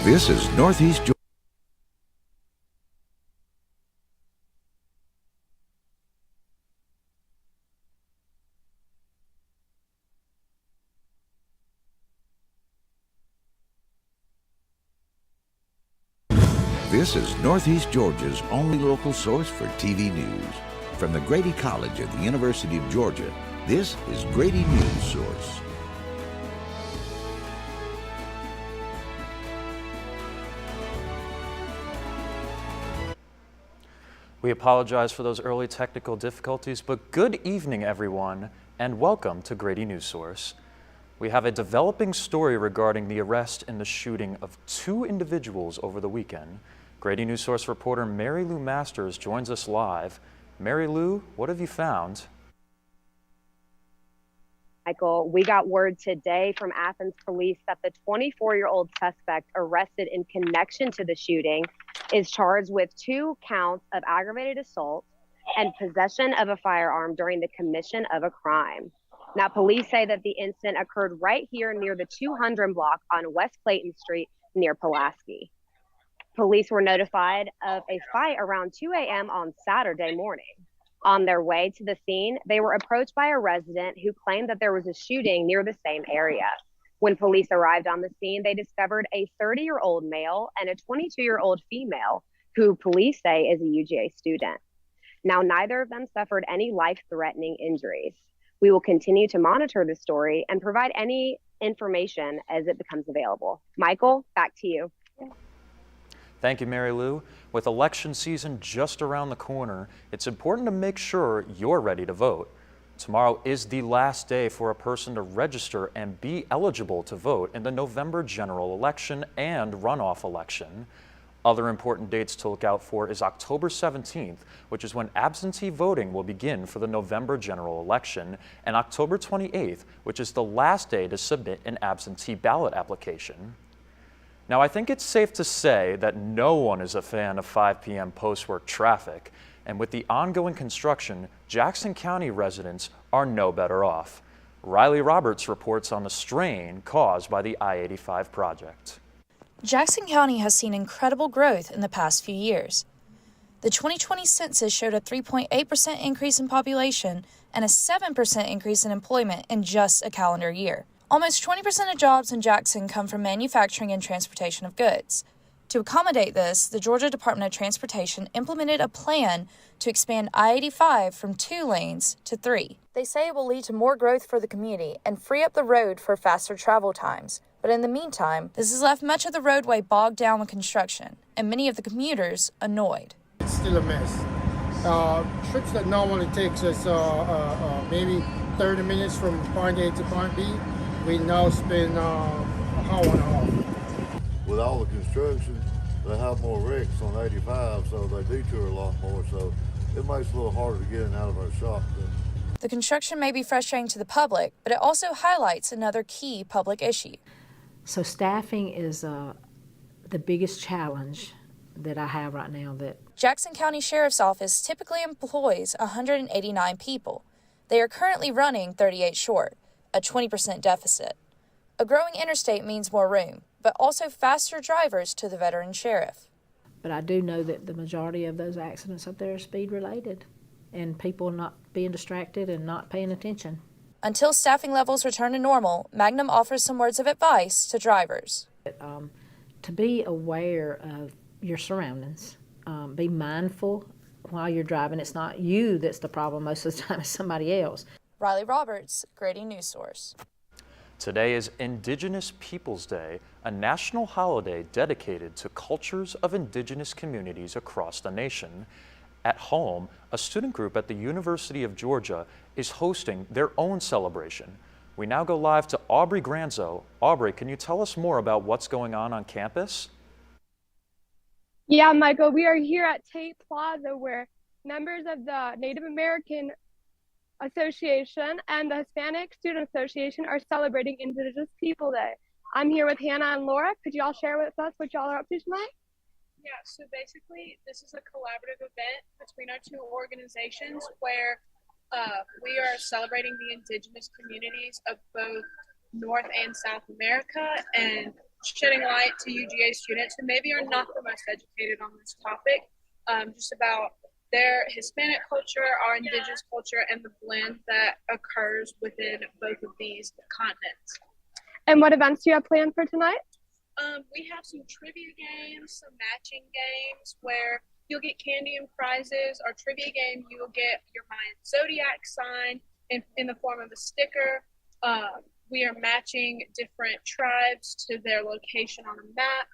This is Northeast Georgia. This is Northeast Georgia's only local source for TV news. From the Grady College of the University of Georgia, this is Grady Newsource. We apologize for those early technical difficulties, but good evening, everyone, and welcome to Grady Newsource. We have a developing story regarding the arrest and the shooting of 2 individuals over the weekend. Grady Newsource reporter Mary Lou Masters joins us live. Mary Lou, what have you found? Michael, we got word today from Athens police that the 24-year-old suspect arrested in connection to the shooting is charged with 2 counts of aggravated assault and possession of a firearm during the commission of a crime. Now, police say that the incident occurred right here near the 200 block on West Clayton Street near Pulaski. Police were notified of a fight around 2 a.m. on Saturday morning. On their way to the scene, they were approached by a resident who claimed that there was a shooting near the same area. When police arrived on the scene, they discovered a 30-year-old male and a 22-year-old female who police say is a UGA student. Now, neither of them suffered any life-threatening injuries. We will continue to monitor the story and provide any information as it becomes available. Michael, back to you. Thank you, Mary Lou. With election season just around the corner, it's important to make sure you're ready to vote. Tomorrow is the last day for a person to register and be eligible to vote in the November general election and runoff election. Other important dates to look out for is October 17th, which is when absentee voting will begin for the November general election, and October 28th, which is the last day to submit an absentee ballot application. Now, I think it's safe to say that no one is a fan of 5 p.m. post-work traffic, and with the ongoing construction, Jackson County residents are no better off. Riley Roberts reports on the strain caused by the I-85 project. Jackson County has seen incredible growth in the past few years. The 2020 census showed a 3.8% increase in population and a 7% increase in employment in just a calendar year. Almost 20% of jobs in Jackson come from manufacturing and transportation of goods. To accommodate this, the Georgia Department of Transportation implemented a plan to expand I-85 from 2 lanes to 3. They say it will lead to more growth for the community and free up the road for faster travel times. But in the meantime, this has left much of the roadway bogged down with construction, and many of the commuters annoyed. It's still a mess. Trips that normally takes us maybe 30 minutes from point A to point B, we now spend an hour and a half. With all the construction, they have more wrecks on 85, so they detour a lot more, so it makes it a little harder to get in and out of our shop. The construction may be frustrating to the public, but it also highlights another key public issue. So staffing is the biggest challenge that I have right now. Jackson County Sheriff's Office typically employs 189 people. They are currently running 38 short, a 20% deficit. A growing interstate means more room, but also faster drivers to the veteran sheriff. But I do know that the majority of those accidents up there are speed related and people not being distracted and not paying attention. Until staffing levels return to normal, Magnum offers some words of advice to drivers. To be aware of your surroundings, be mindful while you're driving. It's not you that's the problem most of the time, it's somebody else. Riley Roberts, Grady Newsource. Today is Indigenous Peoples Day, a national holiday dedicated to cultures of indigenous communities across the nation. At home, a student group at the University of Georgia is hosting their own celebration. We now go live to Aubrey Granzo. Aubrey, can you tell us more about what's going on campus? Yeah, Michael, we are here at Tate Plaza where members of the Native American Association and the Hispanic Student Association are celebrating Indigenous People Day. I'm here with Hannah and Laura. Could you all share with us what y'all are up to tonight? Yeah, so basically this is a collaborative event between our 2 organizations where we are celebrating the indigenous communities of both North and South America and shedding light to UGA students who maybe are not the most educated on this topic, just about their Hispanic culture, our Indigenous culture, and the blend that occurs within both of these continents. And what events do you have planned for tonight? We have some trivia games, some matching games where you'll get candy and prizes. Our trivia game, you will get your Mayan zodiac sign in the form of a sticker. We are matching different tribes to their location on a map,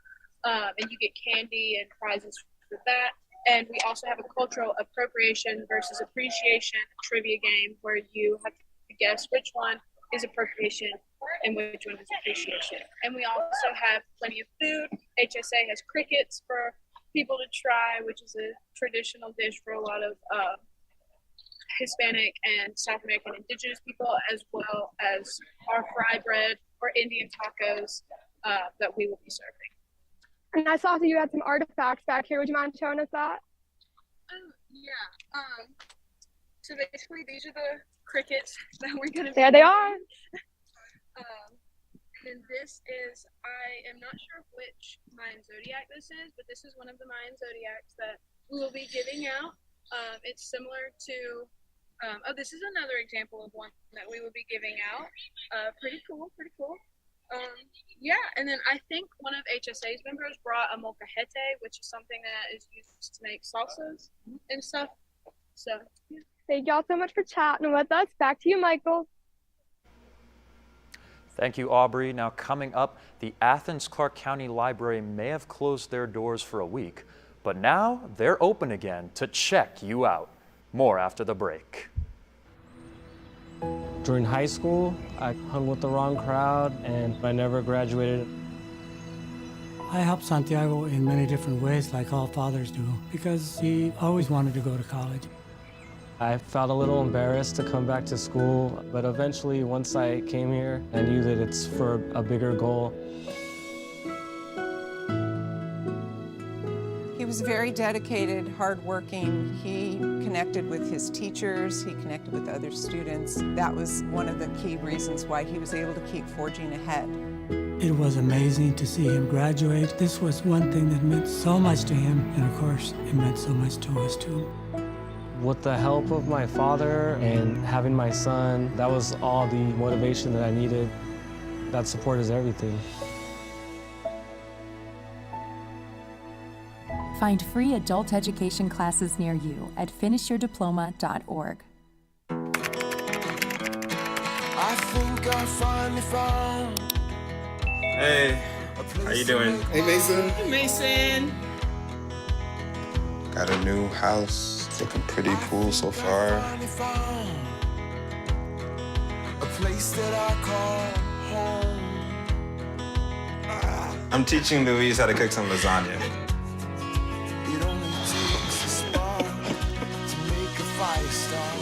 and you get candy and prizes for that. And we also have a cultural appropriation versus appreciation trivia game where you have to guess which one is appropriation and which one is appreciation. And we also have plenty of food. HSA has crickets for people to try, which is a traditional dish for a lot of Hispanic and South American Indigenous people, as well as our fry bread or Indian tacos that we will be serving. And I saw that you had some artifacts back here. Would you mind showing us that? Yeah. So basically, these are the crickets that we're going to There they are. And this is, I am not sure which Mayan zodiac this is, but this is one of the Mayan zodiacs that we will be giving out. It's similar to, this is another example of one that we will be giving out. Pretty cool. Yeah, and then I think one of HSA's members brought a molcajete, which is something that is used to make salsas and stuff. So, yeah. Thank y'all so much for chatting with us. Back to you, Michael. Thank you, Aubrey. Now coming up, the Athens-Clarke County Library may have closed their doors for a week, but now they're open again to check you out. More after the break. During high school, I hung with the wrong crowd and I never graduated. I helped Santiago in many different ways, like all fathers do, because he always wanted to go to college. I felt a little embarrassed to come back to school, but eventually, once I came here, I knew that it's for a bigger goal. He was very dedicated, hardworking. He connected with his teachers, he connected with other students. That was one of the key reasons why he was able to keep forging ahead. It was amazing to see him graduate. This was one thing that meant so much to him, and of course, it meant so much to us too. With the help of my father and having my son, that was all the motivation that I needed. That support is everything. Find free adult education classes near you at finishyourdiploma.org. I think I finally found. Hey, how you doing? Hey, Mason. Hey, Mason. Got a new house. It's looking pretty cool so far. A place that I call home. I'm teaching Louise how to cook some lasagna. It only takes a spark to make a fire start.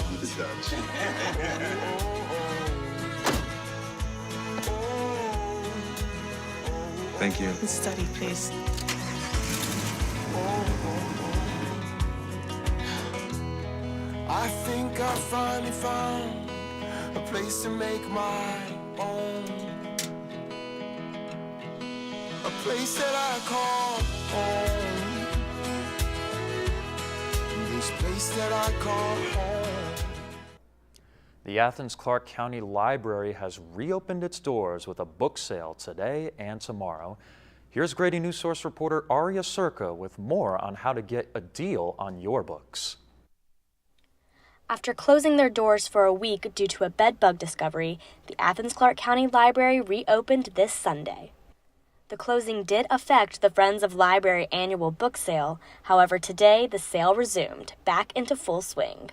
Thank you. Study, please. I think I finally found a place to make my own. A place that I call home. This place that I call home. The Athens-Clarke County Library has reopened its doors with a book sale today and tomorrow. Here's Grady Newsource reporter Aria Circa with more on how to get a deal on your books. After closing their doors for a week due to a bedbug discovery, the Athens-Clarke County Library reopened this Sunday. The closing did affect the Friends of Library annual book sale. However, today the sale resumed, back into full swing.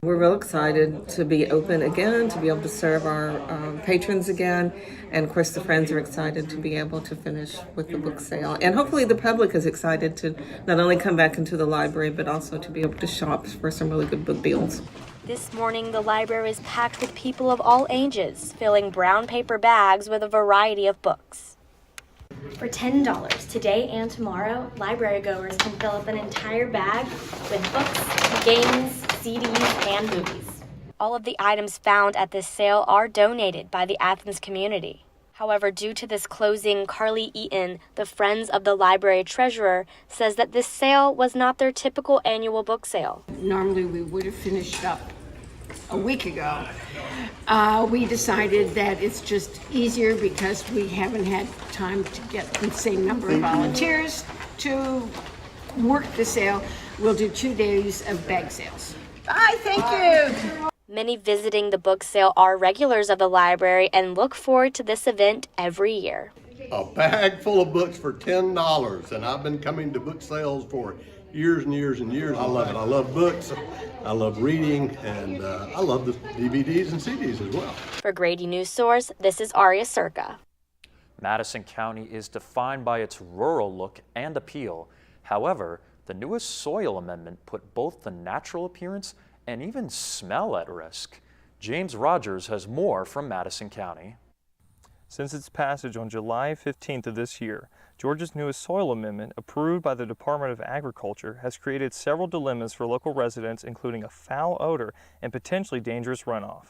We're real excited to be open again, to be able to serve our patrons again. And of course, the friends are excited to be able to finish with the book sale. And hopefully the public is excited to not only come back into the library, but also to be able to shop for some really good book deals. This morning, the library is packed with people of all ages, filling brown paper bags with a variety of books. For $10 today and tomorrow, library goers can fill up an entire bag with books, games, CDs, and movies. All of the items found at this sale are donated by the Athens community. However, due to this closing, Carly Eaton, the Friends of the Library treasurer, says that this sale was not their typical annual book sale. Normally we would have finished up a week ago. We decided that it's just easier because we haven't had time to get the same number of volunteers to work the sale. We'll do 2 days of bag sales. Bye, thank you. Many visiting the book sale are regulars of the library and look forward to this event every year. A bag full of books for $10, and I've been coming to book sales for years and years and years. I love it. I love books, I love reading, and I love the DVDs and CDs as well. For Grady Newsource, this is Aria Circa. Madison County is defined by its rural look and appeal. However, the newest soil amendment put both the natural appearance and even smell at risk. James Rogers has more from Madison County. Since its passage on July 15th of this year, Georgia's newest soil amendment, approved by the Department of Agriculture, has created several dilemmas for local residents, including a foul odor and potentially dangerous runoff.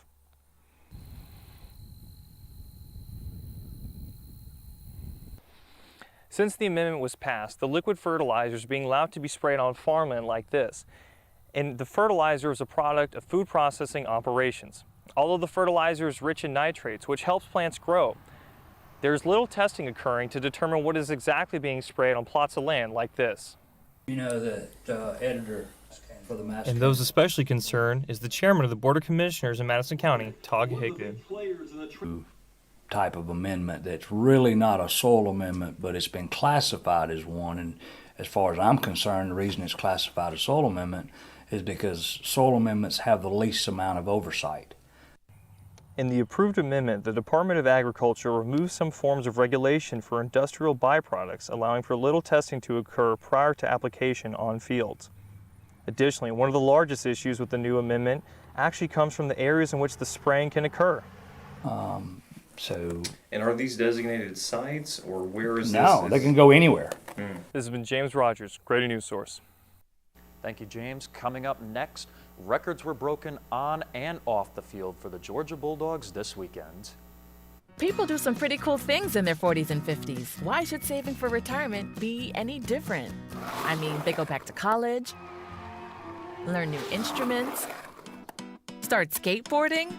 Since the amendment was passed, the liquid fertilizer is being allowed to be sprayed on farmland like this. And the fertilizer is a product of food processing operations. Although the fertilizer is rich in nitrates, which helps plants grow, there's little testing occurring to determine what is exactly being sprayed on plots of land like this. You know that editor for the Madison. And those especially concerned is the chairman of the Board of Commissioners in Madison County, Todd Higdon. Type of amendment that's really not a soil amendment, but it's been classified as one. And as far as I'm concerned, the reason it's classified as soil amendment is because soil amendments have the least amount of oversight. In the approved amendment, the Department of Agriculture removes some forms of regulation for industrial byproducts, allowing for little testing to occur prior to application on fields. Additionally, one of the largest issues with the new amendment actually comes from the areas in which the spraying can occur. And are these designated sites, or where is this? No, they can go anywhere. This has been James Rogers, Grady Newsource. Thank you, James. Coming up next, records were broken on and off the field for the Georgia Bulldogs this weekend. People do some pretty cool things in their 40s and 50s. Why should saving for retirement be any different? I mean, they go back to college, learn new instruments, start skateboarding.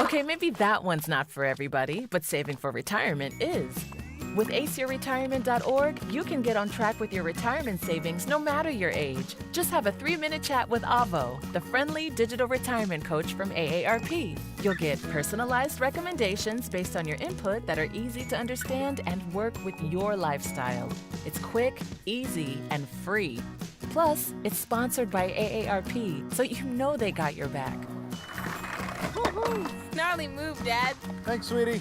Okay, maybe that one's not for everybody, but saving for retirement is. With aceyourretirement.org, you can get on track with your retirement savings no matter your age. Just have a 3-minute chat with Avo, the friendly digital retirement coach from AARP. You'll get personalized recommendations based on your input that are easy to understand and work with your lifestyle. It's quick, easy, and free. Plus, it's sponsored by AARP, so you know they got your back. Woo-hoo. Gnarly move, Dad. Thanks, sweetie.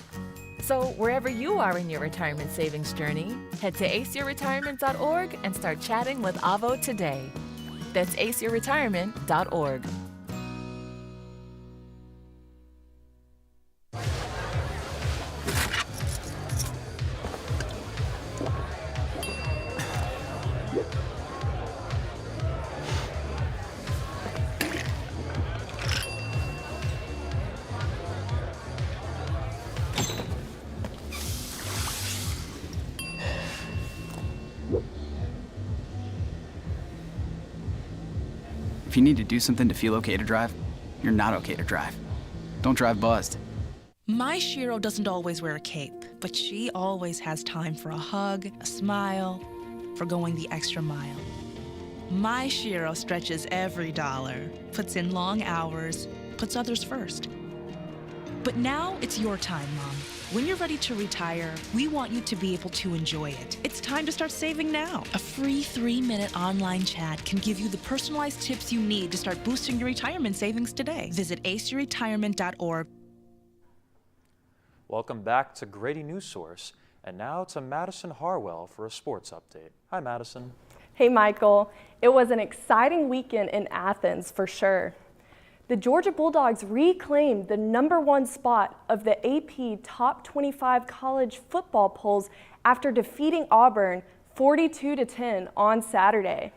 So wherever you are in your retirement savings journey, head to aceyourretirement.org and start chatting with Avo today. That's aceyourretirement.org. If you need to do something to feel okay to drive, you're not okay to drive. Don't drive buzzed. My Shiro doesn't always wear a cape, but she always has time for a hug, a smile, for going the extra mile. My Shiro stretches every dollar, puts in long hours, puts others first. But now it's your time, Mom. When you're ready to retire, we want you to be able to enjoy it. It's time to start saving now. A free 3-minute online chat can give you the personalized tips you need to start boosting your retirement savings today. Visit aceyourretirement.org. Welcome back to Grady Newsource, and now to Madison Harwell for a sports update. Hi, Madison. Hey, Michael. It was an exciting weekend in Athens for sure. The Georgia Bulldogs reclaimed the #1 spot of the AP Top 25 college football polls after defeating Auburn 42-10 on Saturday.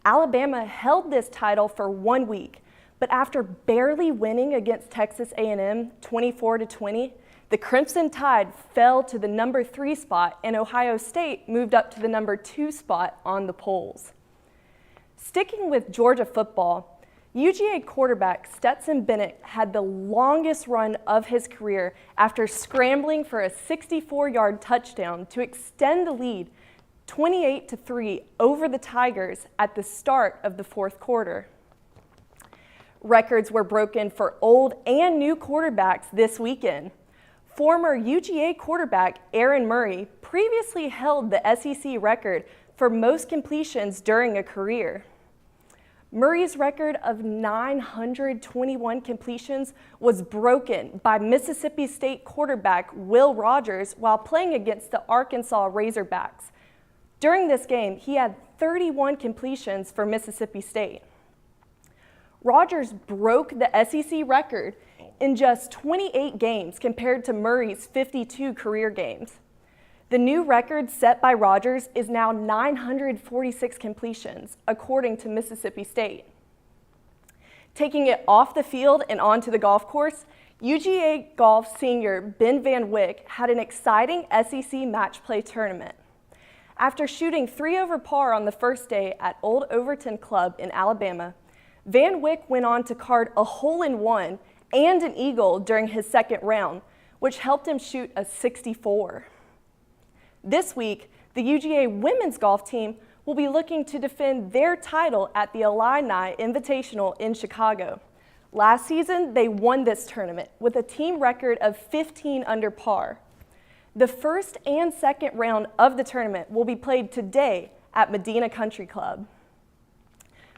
Alabama held this title for 1 week, but after barely winning against Texas A&M 24-20, The Crimson Tide fell to the number 3 spot, and Ohio State moved up to the number 2 spot on the polls. Sticking with Georgia football, UGA quarterback Stetson Bennett had the longest run of his career after scrambling for a 64-yard touchdown to extend the lead 28-3 over the Tigers at the start of the fourth quarter. Records were broken for old and new quarterbacks this weekend. Former UGA quarterback Aaron Murray previously held the SEC record for most completions during a career. Murray's record of 921 completions was broken by Mississippi State quarterback Will Rogers while playing against the Arkansas Razorbacks. During this game, he had 31 completions for Mississippi State. Rogers broke the SEC record in just 28 games compared to Murray's 52 career games. The new record set by Rogers is now 946 completions, according to Mississippi State. Taking it off the field and onto the golf course, UGA golf senior Ben Van Wyck had an exciting SEC match play tournament. After shooting 3 over par on the first day at Old Overton Club in Alabama, Van Wyck went on to card a hole-in-one and an eagle during his second round, which helped him shoot a 64. This week, the UGA women's golf team will be looking to defend their title at the Illini Invitational in Chicago. Last season, they won this tournament with a team record of 15 under par. The first and second round of the tournament will be played today at Medina Country Club.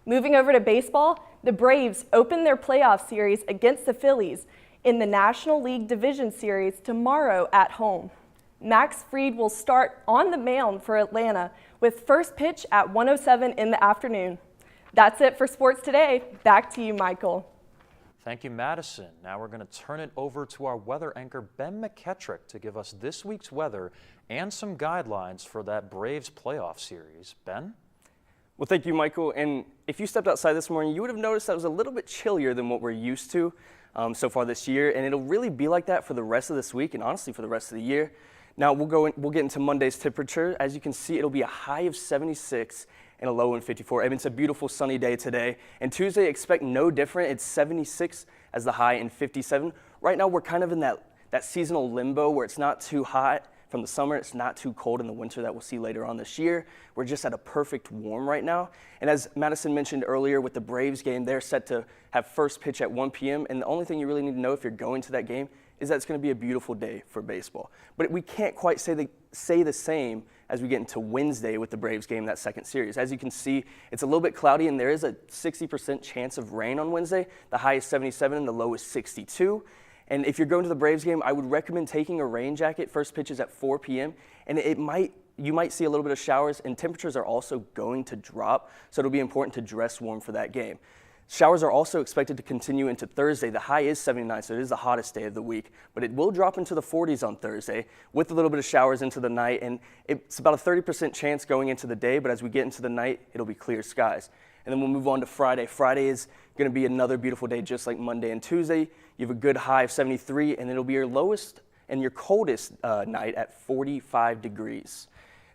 Moving over to baseball, the Braves open their playoff series against the Phillies in the National League Division Series tomorrow at home. Max Fried will start on the mound for Atlanta with first pitch at 1:07 in the afternoon. That's it for sports today. Back to you, Michael. Thank you, Madison. Now we're going to turn it over to our weather anchor, Ben McKettrick, to give us this week's weather and some guidelines for that Braves playoff series. Ben? Well, thank you, Michael. And if you stepped outside this morning, you would have noticed that it was a little bit chillier than what we're used to so far this year. And it'll really be like that for the rest of this week and honestly for the rest of the year. Now we'll get into Monday's temperature. As you can see, it'll be a high of 76 and a low of 54. I mean, it's a beautiful sunny day today. And Tuesday, expect no different. It's 76 as the high and 57. Right now, we're kind of in that seasonal limbo where it's not too hot from the summer, it's not too cold in the winter that we'll see later on this year. We're just at a perfect warm right now. And as Madison mentioned earlier with the Braves game, they're set to have first pitch at 1 p.m. And the only thing you really need to know if you're going to that game is that it's going to be a beautiful day for baseball. But we can't quite say the same as we get into Wednesday with the Braves game, that second series. As you can see, it's a little bit cloudy and there is a 60% chance of rain on Wednesday. The high is 77 and the low is 62. And if you're going to the Braves game, I would recommend taking a rain jacket. First pitch is at 4 p.m. And you might see a little bit of showers, and temperatures are also going to drop, so it'll be important to dress warm for that game. Showers are also expected to continue into Thursday. The high is 79, so it is the hottest day of the week, but it will drop into the 40s on Thursday with a little bit of showers into the night, and it's about a 30% chance going into the day, but as we get into the night, it'll be clear skies. And then we'll move on to Friday. Friday is going to be another beautiful day just like Monday and Tuesday. You have a good high of 73, and it'll be your lowest and your coldest night at 45 degrees.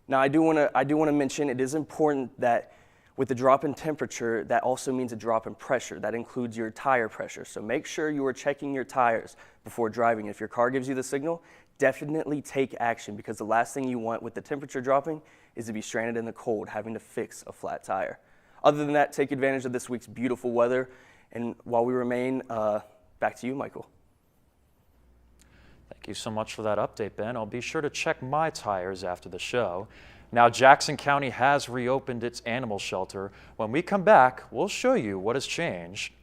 Now, I do want to mention it is important that with the drop in temperature, that also means a drop in pressure. That includes your tire pressure. So make sure you are checking your tires before driving. If your car gives you the signal, definitely take action, because the last thing you want with the temperature dropping is to be stranded in the cold, having to fix a flat tire. Other than that, take advantage of this week's beautiful weather. And while we remain, back to you, Michael. Thank you so much for that update, Ben. I'll be sure to check my tires after the show. Now, Jackson County has reopened its animal shelter. When we come back, we'll show you what has changed.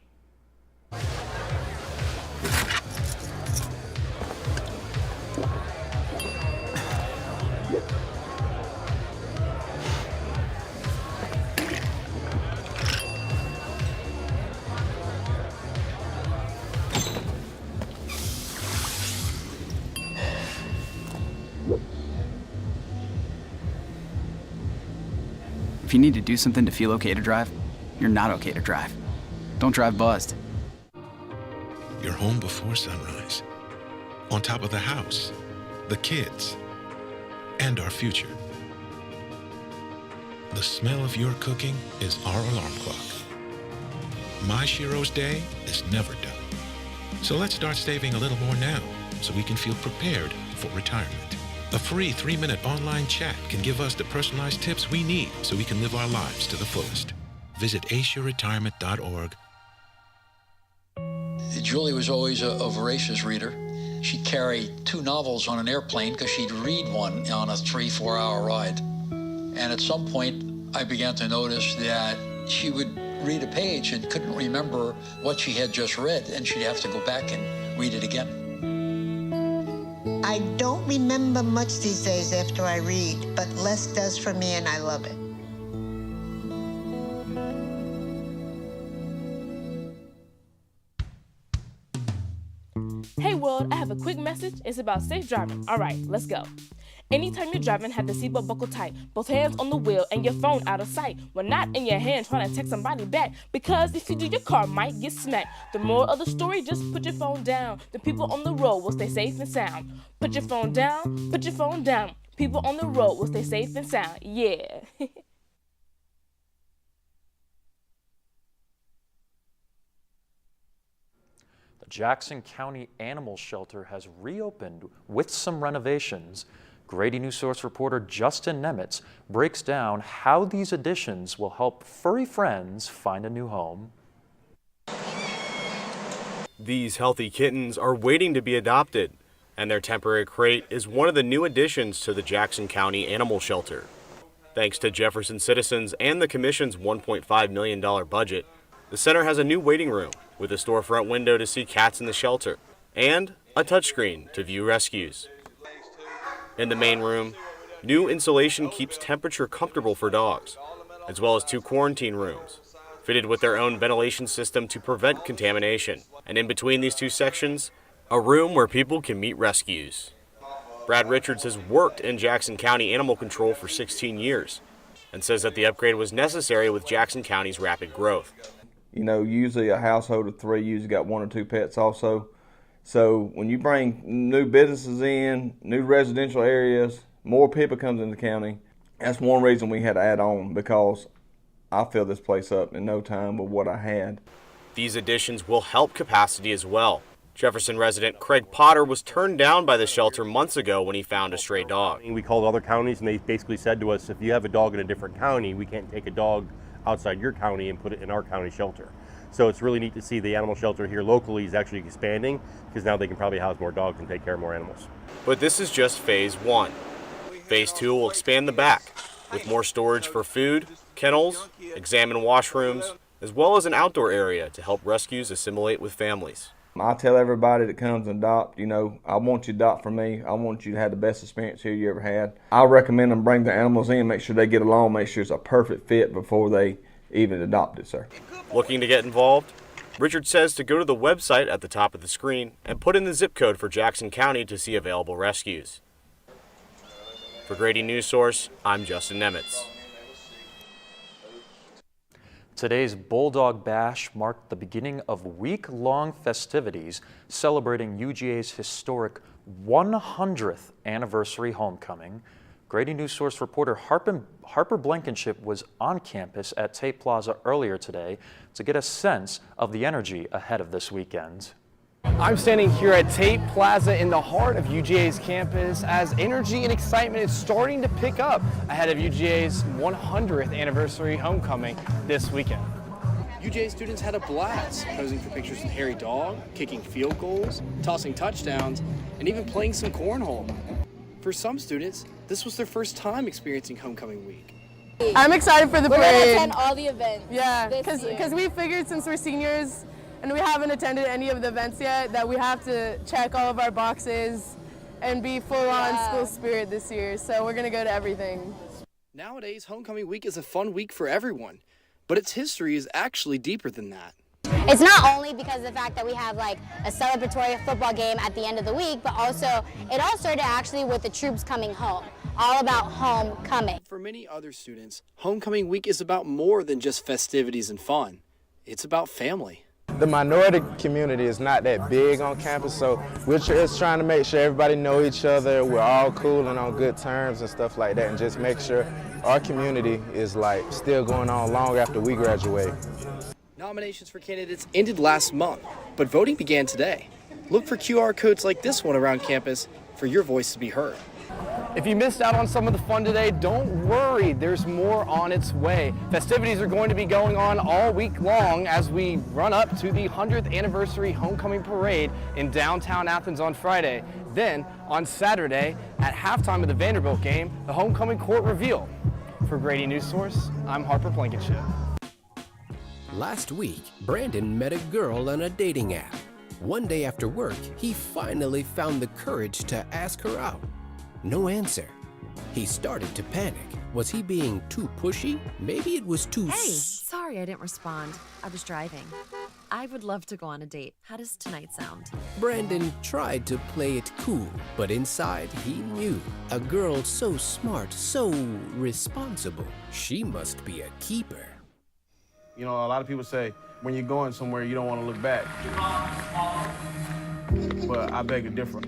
If you need to do something to feel okay to drive, you're not okay to drive. Don't drive buzzed. You're home before sunrise. on top of the house, the kids, and our future. The smell of your cooking is our alarm clock. My Shiro's day is never done. So let's start saving a little more now so we can feel prepared for retirement. A free 3-minute online chat can give us the personalized tips we need so we can live our lives to the fullest. Visit aceyourretirement.org. Julie was always a voracious reader. She'd carry 2 novels on an airplane because she'd read one on a 3-4 hour ride. And at some point, I began to notice that she would read a page and couldn't remember what she had just read, and she'd have to go back and read it again. I don't remember much these days after I read, but less does for me, and I love it. Hey world, I have a quick message. It's about safe driving. All right, let's go. Anytime you're driving, have the seatbelt buckled tight. Both hands on the wheel and your phone out of sight. When not in your hand, trying to text somebody back. Because if you do, your car might get smacked. The moral of the story, just put your phone down. The people on the road will stay safe and sound. Put your phone down, put your phone down. People on the road will stay safe and sound. Yeah. The Jackson County Animal Shelter has reopened with some renovations. Grady Newsource reporter Justin Nemitz breaks down how these additions will help furry friends find a new home. These healthy kittens are waiting to be adopted, and their temporary crate is one of the new additions to the Jackson County Animal Shelter. Thanks to Jefferson citizens and the Commission's $1.5 million budget, the center has a new waiting room with a storefront window to see cats in the shelter and a touchscreen to view rescues. In the main room, new insulation keeps temperature comfortable for dogs, as well as 2 quarantine rooms, fitted with their own ventilation system to prevent contamination. And in between these 2 sections, a room where people can meet rescues. Brad Richards has worked in Jackson County Animal Control for 16 years and says that the upgrade was necessary with Jackson County's rapid growth. You know, usually a household of 3 usually got 1 or 2 pets also. So when you bring new businesses in, new residential areas, more people comes into the county. That's one reason we had to add on, because I filled this place up in no time with what I had. These additions will help capacity as well. Jefferson resident Craig Potter was turned down by the shelter months ago when he found a stray dog. We called other counties and they basically said to us, if you have a dog in a different county, we can't take a dog outside your county and put it in our county shelter. So it's really neat to see the animal shelter here locally is actually expanding, because now they can probably house more dogs and take care of more animals. But this is just phase 1. Phase 2 will expand the back with more storage for food, kennels, exam and washrooms, as well as an outdoor area to help rescues assimilate with families. I tell everybody that comes and adopt, you know, I want you to adopt from me. I want you to have the best experience here you ever had. I recommend them bring their animals in, make sure they get along, make sure it's a perfect fit before they even adopt it, sir. Looking to get involved? Richard says to go to the website at the top of the screen and put in the zip code for Jackson County to see available rescues. For Grady Newsource, I'm Justin Nemitz. Today's Bulldog Bash marked the beginning of week-long festivities celebrating UGA's historic 100th anniversary homecoming. Grady Newsource reporter Harper Blankenship was on campus at Tate Plaza earlier today to get a sense of the energy ahead of this weekend. I'm standing here at Tate Plaza in the heart of UGA's campus as energy and excitement is starting to pick up ahead of UGA's 100th anniversary homecoming this weekend. UGA students had a blast, posing for pictures with Harry Dog, kicking field goals, tossing touchdowns, and even playing some cornhole. For some students, this was their first time experiencing homecoming week. I'm excited for the parade. We're going to attend all the events. Yeah, because we figured since we're seniors and we haven't attended any of the events yet that we have to check all of our boxes and be full on school spirit this year. So we're going to go to everything. Nowadays, homecoming week is a fun week for everyone, but its history is actually deeper than that. It's not only because of the fact that we have like a celebratory football game at the end of the week, but also it all started actually with the troops coming home. All about homecoming. For many other students, homecoming week is about more than just festivities and fun. It's about family. The minority community is not that big on campus, so we're just trying to make sure everybody know each other, we're all cool and on good terms and stuff like that, and just make sure our community is like still going on long after we graduate. Nominations for candidates ended last month, but voting began today. Look for QR codes like this one around campus for your voice to be heard. If you missed out on some of the fun today, don't worry, there's more on its way. Festivities are going to be going on all week long as we run up to the 100th anniversary homecoming parade in downtown Athens on Friday. Then, on Saturday, at halftime of the Vanderbilt game, the homecoming court reveal. For Grady Newsource, I'm Harper Blankenship. Last week, Brandon met a girl on a dating app. One day after work, he finally found the courage to ask her out. No answer. He started to panic. Was he being too pushy? Maybe it was too... Hey, sorry I didn't respond. I was driving. I would love to go on a date. How does tonight sound? Brandon tried to play it cool, but inside he knew. A girl so smart, so responsible. She must be a keeper. You know, a lot of people say, when you're going somewhere, you don't want to look back. But I beg to differ.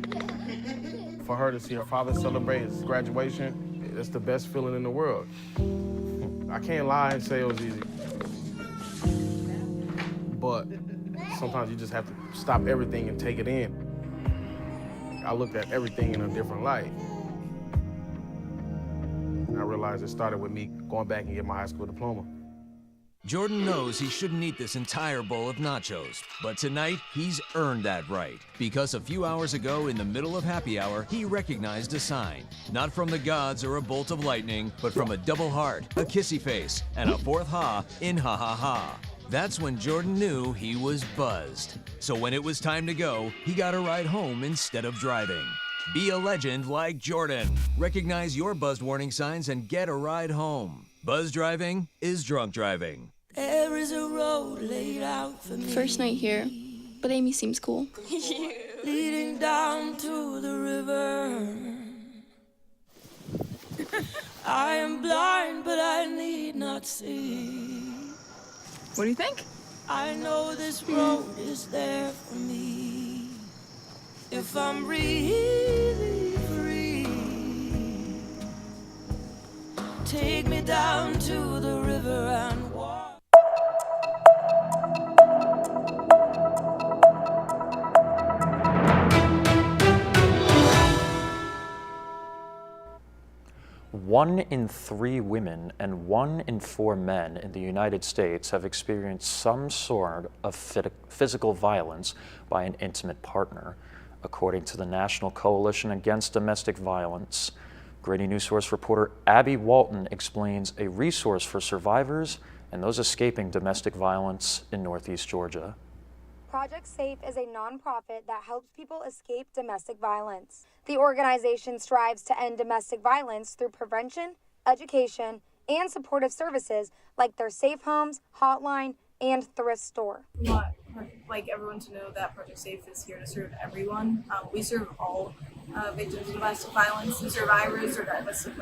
For her to see her father celebrate his graduation, it's the best feeling in the world. I can't lie and say it was easy. But sometimes you just have to stop everything and take it in. I looked at everything in a different light. And I realized it started with me going back and getting my high school diploma. Jordan knows he shouldn't eat this entire bowl of nachos, but tonight he's earned that right. Because a few hours ago in the middle of happy hour, he recognized a sign. Not from the gods or a bolt of lightning, but from a double heart, a kissy face, and a fourth ha in ha ha ha. That's when Jordan knew he was buzzed. So when it was time to go, he got a ride home instead of driving. Be a legend like Jordan. Recognize your buzzed warning signs and get a ride home. Buzz driving is drunk driving. There is a road laid out for me. First night here, but Amy seems cool. Leading down to the river. I am blind, but I need not see. What do you think? I know this road is there for me. If I'm really free, take me down to the river and walk. One in 3 women and 1 in 4 men in the United States have experienced some sort of physical violence by an intimate partner, according to the National Coalition Against Domestic Violence. Grady Newsource reporter Abby Walton explains a resource for survivors and those escaping domestic violence in Northeast Georgia. Project SAFE is a nonprofit that helps people escape domestic violence. The organization strives to end domestic violence through prevention, education, and supportive services like their safe homes, hotline, and thrift store. We want everyone to know that Project SAFE is here to serve everyone. We serve all victims of domestic violence and survivors, regardless of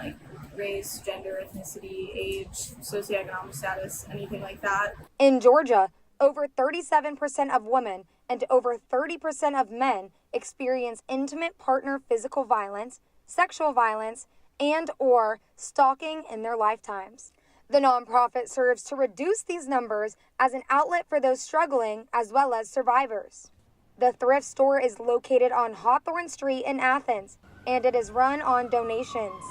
race, gender, ethnicity, age, socioeconomic status, anything like that. In Georgia, over 37% of women and over 30% of men experience intimate partner physical violence, sexual violence, and or stalking in their lifetimes. The nonprofit serves to reduce these numbers as an outlet for those struggling as well as survivors. The thrift store is located on Hawthorne Street in Athens, and it is run on donations.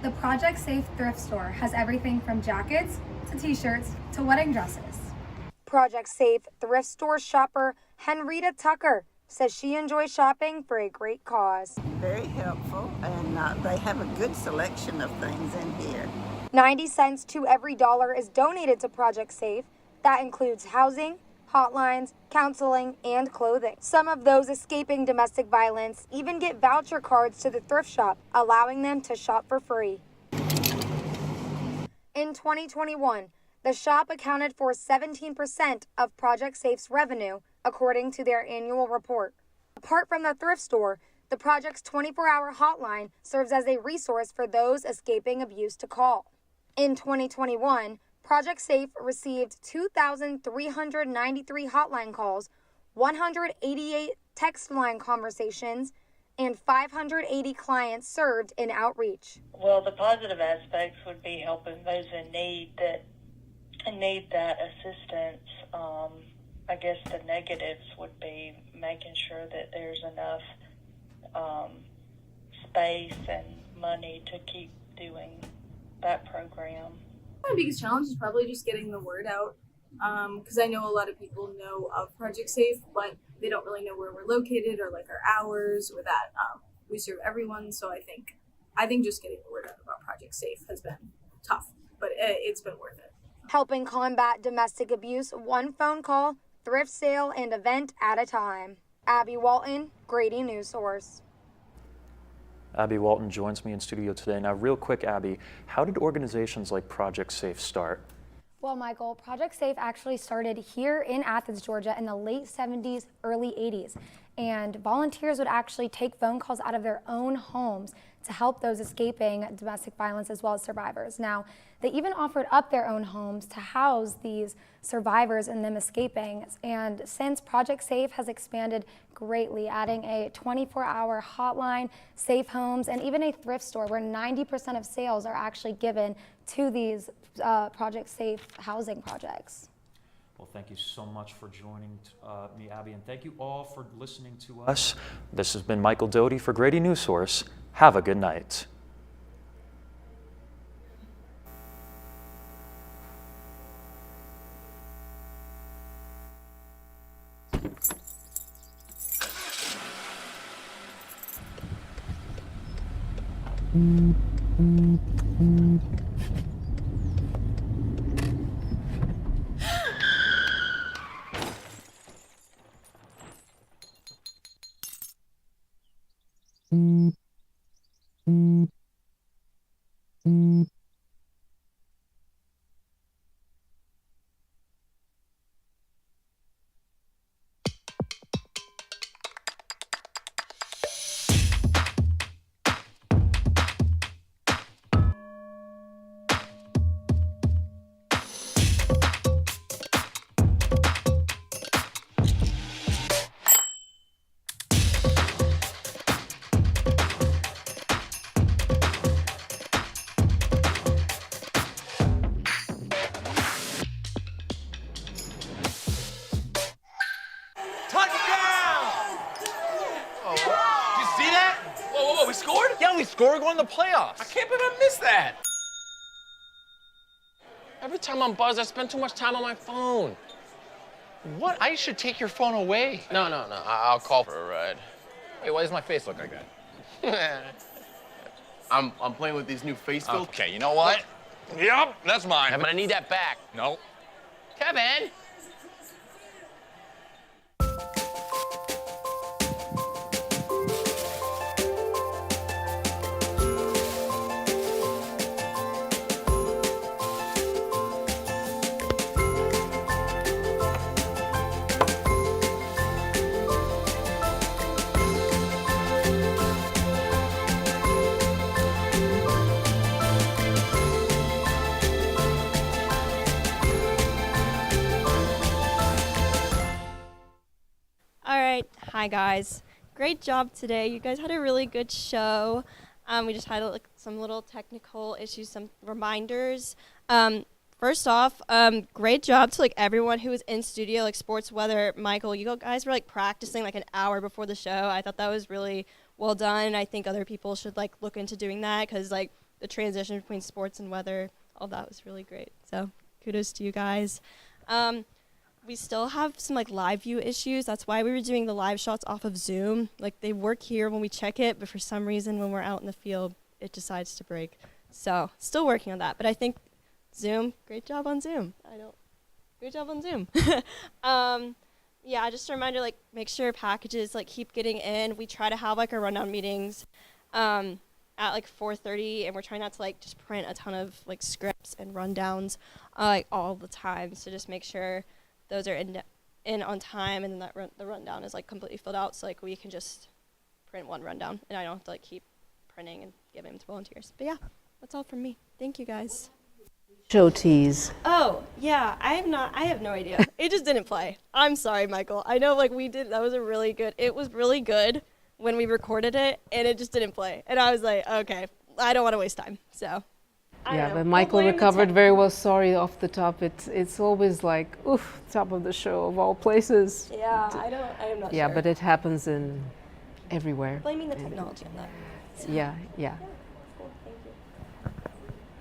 The Project SAFE thrift store has everything from jackets to t-shirts to wedding dresses. Project SAFE thrift store shopper Henrietta Tucker says she enjoys shopping for a great cause. Very helpful, and they have a good selection of things in here. 90 cents to every dollar is donated to Project SAFE. That includes housing, hotlines, counseling, and clothing. Some of those escaping domestic violence even get voucher cards to the thrift shop, allowing them to shop for free. In 2021, the shop accounted for 17% of Project SAFE's revenue, according to their annual report. Apart from the thrift store, the project's 24-hour hotline serves as a resource for those escaping abuse to call. In 2021, Project Safe received 2,393 hotline calls, 188 text line conversations, and 580 clients served in outreach. Well, the positive aspects would be helping those in need that assistance. I guess the negatives would be making sure that there's enough space and money to keep doing that program. My biggest challenge is probably just getting the word out, because I know a lot of people know of Project Safe, but they don't really know where we're located or like our hours or that we serve everyone. So I think just getting the word out about Project Safe has been tough, but it's been worth it. Helping combat domestic abuse, one phone call, thrift sale, and event at a time. Abby Walton, Grady Newsource. Abby Walton joins me in studio today. Now, real quick, Abby, how did organizations like Project Safe start? Well, Michael, Project Safe actually started here in Athens, Georgia in the late 70s, early 80s. And volunteers would actually take phone calls out of their own homes to help those escaping domestic violence as well as survivors. Now, they even offered up their own homes to house these survivors and them escaping. And since Project Safe has expanded greatly, adding a 24-hour hotline, safe homes, and even a thrift store where 90% of sales are actually given to these Project Safe housing projects. Well, thank you so much for joining me, Abby, and thank you all for listening to us. This has been Michael Doty for Grady Newsource. Have a good night. We scored? Yeah, we scored. We're going to the playoffs. I can't believe I missed that. Every time I'm buzzed, I spend too much time on my phone. What? I should take your phone away. No. I'll call for a ride. Wait, why does my face look like that? I'm playing with these new face filters. Okay, you know what? Yep, that's mine. Kevin, I need that back. No. Kevin! Hi guys, great job today. You guys had a really good show. We just had some little technical issues, some reminders. First off, great job to everyone who was in studio, sports weather. Michael, you guys were practicing an hour before the show. I thought that was really well done. I think other people should look into doing that because the transition between sports and weather, all that was really great. So kudos to you guys. We still have some live view issues. That's why we were doing the live shots off of Zoom. They work here when we check it, but for some reason when we're out in the field, it decides to break. So still working on that. But I think Zoom, great job on Zoom. Great job on Zoom. Yeah, just a reminder, make sure packages keep getting in. We try to have our rundown meetings at 4:30, and we're trying not to just print a ton of scripts and rundowns all the time. So just make sure those are in on time, and then the rundown is completely filled out, so we can just print one rundown, and I don't have to keep printing and giving them to volunteers. But yeah, that's all from me. Thank you guys. Show tease. Oh, yeah, I have no idea. It just didn't play. I'm sorry, Michael. I know, like, that was it was really good when we recorded it, and it just didn't play. And I was like, okay, I don't want to waste time, so. Yeah, but Michael recovered very well. Sorry, off the top, it's always like, oof, top of the show of all places. Yeah, I am not sure. Yeah, but it happens in everywhere. Blaming the technology on that. Yeah, yeah.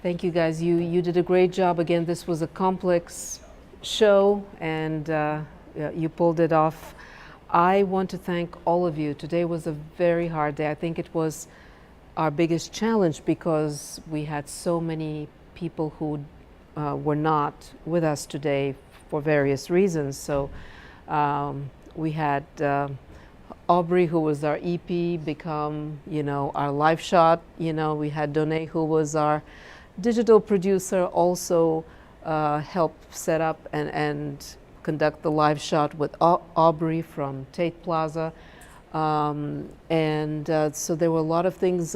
Thank you guys. You did a great job. Again, this was a complex show and you pulled it off. I want to thank all of you. Today was a very hard day. I think it was our biggest challenge because we had so many people who were not with us today for various reasons. So we had Aubrey, who was our EP, become, our live shot. We had Donay, who was our digital producer, also help set up and conduct the live shot with Aubrey from Tate Plaza. So there were a lot of things.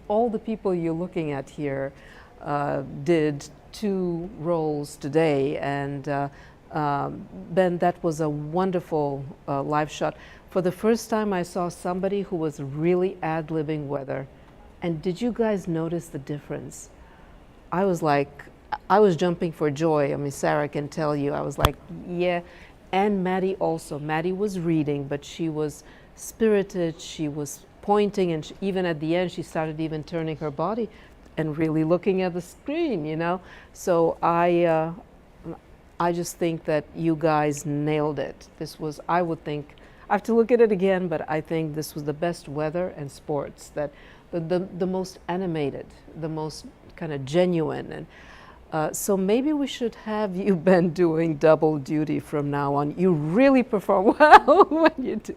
All the people you're looking at here did 2 roles today. And Ben, that was a wonderful live shot. For the first time, I saw somebody who was really ad-libbing weather. And did you guys notice the difference? I was jumping for joy. I mean, Sarah can tell you. I was like, yeah. And Maddie also. Maddie was reading, but she was spirited. She was pointing, and even at the end, she started even turning her body and really looking at the screen, So I just think that you guys nailed it. This was, I would think, I have to look at it again, but I think this was the best weather and sports, that the most animated, the most kind of genuine. And so maybe we should have you, Ben, doing double duty from now on. You really perform well when you do.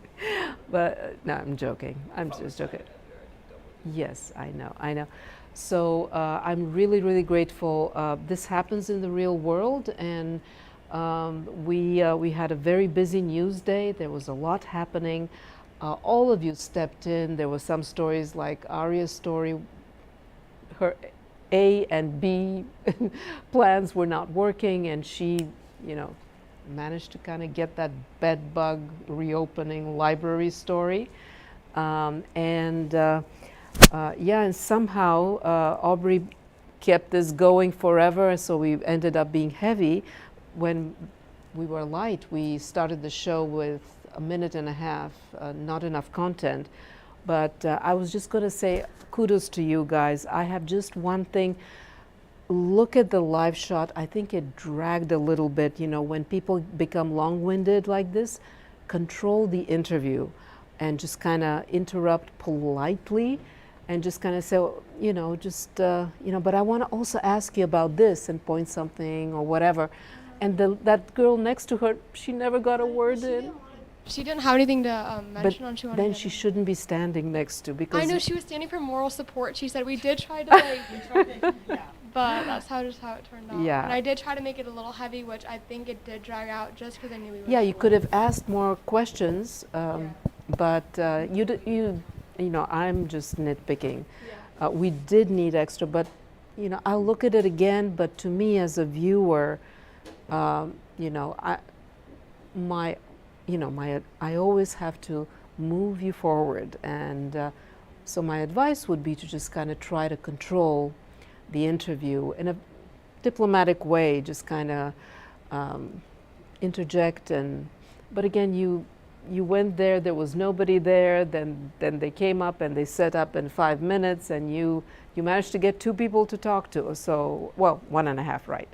But no, I'm joking. I'm just joking. Yes, I know. So I'm really, really grateful. This happens in the real world, and we had a very busy news day. There was a lot happening. All of you stepped in. There were some stories like Aria's story. Her A and B plans were not working, and she, managed to kind of get that bed bug reopening library story. And somehow Aubrey kept this going forever, so we ended up being heavy. When we were light, we started the show with 1.5 minutes, not enough content. But I was just going to say kudos to you guys. I have just one thing. Look at the live shot. I think it dragged a little bit. When people become long-winded like this, control the interview and just kind of interrupt politely and just kind of say, but I want to also ask you about this and point something or whatever. And that girl next to her, she never got a word in. She didn't have anything to mention on. Then she shouldn't be standing next to, because I know she was standing for moral support. She said we did try to but that's how it turned out. Yeah. And I did try to make it a little heavy, which I think it did drag out just because I knew we were. Yeah, you could have asked more questions, but I'm just nitpicking. Yeah. We did need extra, but I'll look at it again. But to me, as a viewer, I always have to move you forward, and so my advice would be to just kind of try to control the interview in a diplomatic way, just kind of interject. But again, you went there was nobody there, then they came up and they set up in 5 minutes, and you managed to get 2 people to talk to. So, well, 1.5, right?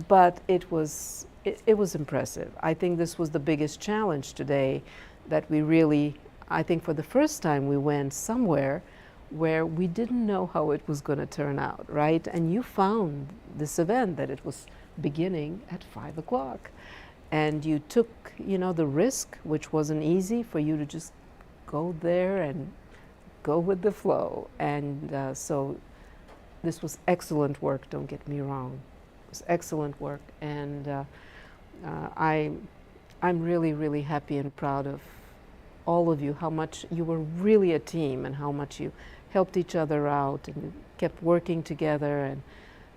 But it was impressive. I think this was the biggest challenge today, that we really, I think for the first time, we went somewhere where we didn't know how it was going to turn out, right? And you found this event that it was beginning at 5 o'clock. And you took, the risk, which wasn't easy, for you to just go there and go with the flow. And so this was excellent work, don't get me wrong. It was excellent work. And I'm really, really happy and proud of all of you, how much you were really a team and how much you helped each other out and kept working together. And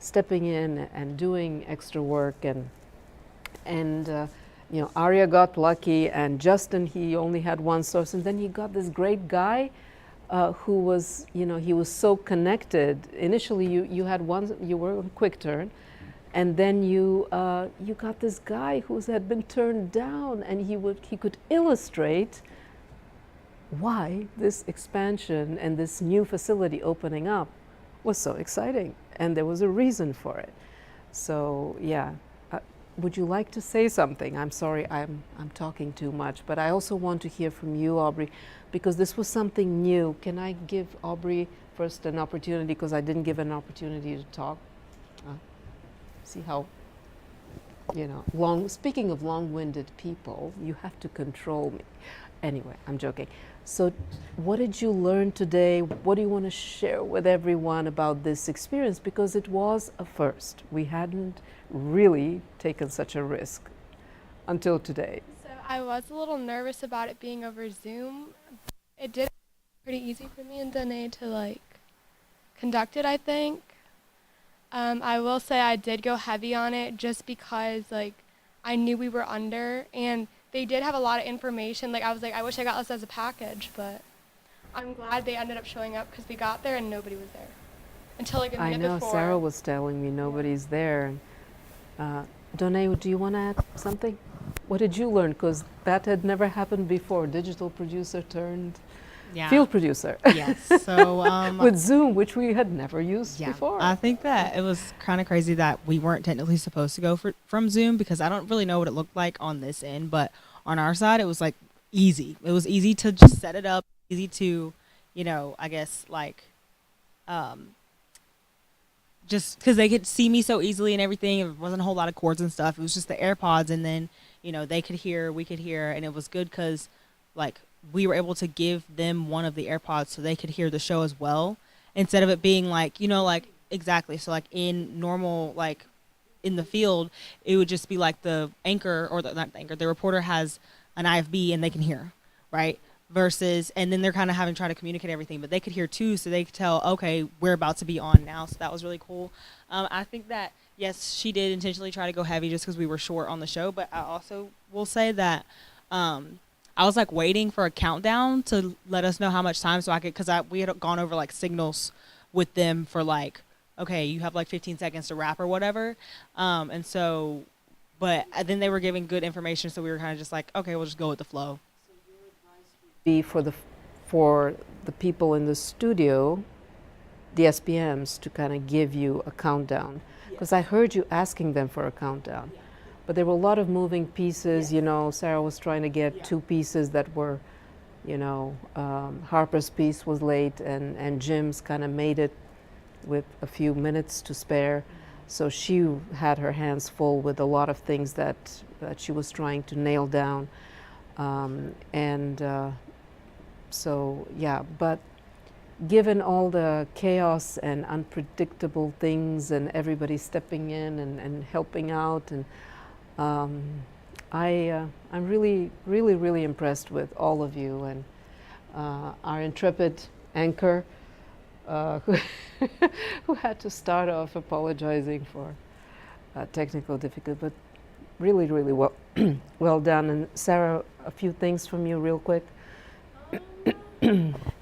stepping in and doing extra work, and you know, Arya got lucky, and Justin, he only had one source, and then he got this great guy who was, you know, he was so connected. Initially, you had one, you were on quick turn, and then you got this guy who had been turned down, and he could illustrate why this expansion and this new facility opening up was so exciting, and there was a reason for it. So yeah. Would you like to say something? I'm sorry, I'm talking too much, but I also want to hear from you, Aubrey, because this was something new. Can I give Aubrey first an opportunity, because I didn't give an opportunity to talk? See how, you know, speaking of long-winded people, you have to control me. Anyway, I'm joking. So what did you learn today? What do you want to share with everyone about this experience? Because it was a first. We hadn't really taken such a risk until today. So I was a little nervous about it being over Zoom. It did pretty easy for me and Danae to like conduct it, I think. I will say I did go heavy on it just because like I knew we were under, and they did have a lot of information. Like I was like, I wish I got this as a package, but I'm glad they ended up showing up because we got there and nobody was there until like a minute before. I know, Sarah was telling me nobody's there. Donae, do you want to add something? What did you learn? Because that had never happened before. Digital producer turned field producer. Yes. So with Zoom, which we had never used before. I think that it was kind of crazy that we weren't technically supposed to go from Zoom, because I don't really know what it looked like on this end, but on our side, it was like easy. It was easy to just set it up, easy to, you know, I guess like, just because they could see me so easily and everything. It wasn't a whole lot of cords and stuff. It was just the AirPods, and then, you know, they could hear, we could hear, and it was good because like we were able to give them one of the AirPods so they could hear the show as well, instead of it being like, you know, like exactly. So like in normal, like in the field, it would just be like the anchor, or not the anchor, the reporter has an IFB and they can hear, right? Versus, and then they're kind of having to try to communicate everything, but they could hear too, so they could tell, okay, we're about to be on now. So that was really cool. I think that, yes, she did intentionally try to go heavy just because we were short on the show, but I also will say that I was like waiting for a countdown to let us know how much time, so I could, because we had gone over like signals with them for like, okay, you have like 15 seconds to wrap or whatever. And so, but then they were giving good information, so we were kind of just like, okay, we'll just go with the flow. Be for the people in the studio, the SPMs, to kind of give you a countdown, because I heard you asking them for a countdown, but there were a lot of moving pieces. You know, Sarah was trying to get two pieces that were, you know, Harper's piece was late, and Jim's kind of made it with a few minutes to spare, so she had her hands full with a lot of things that she was trying to nail down, so yeah, but given all the chaos and unpredictable things and everybody stepping in and helping out, and I'm really impressed with all of you, and our intrepid anchor who had to start off apologizing for technical difficulty, but really well well done. And Sarah, a few things from you real quick.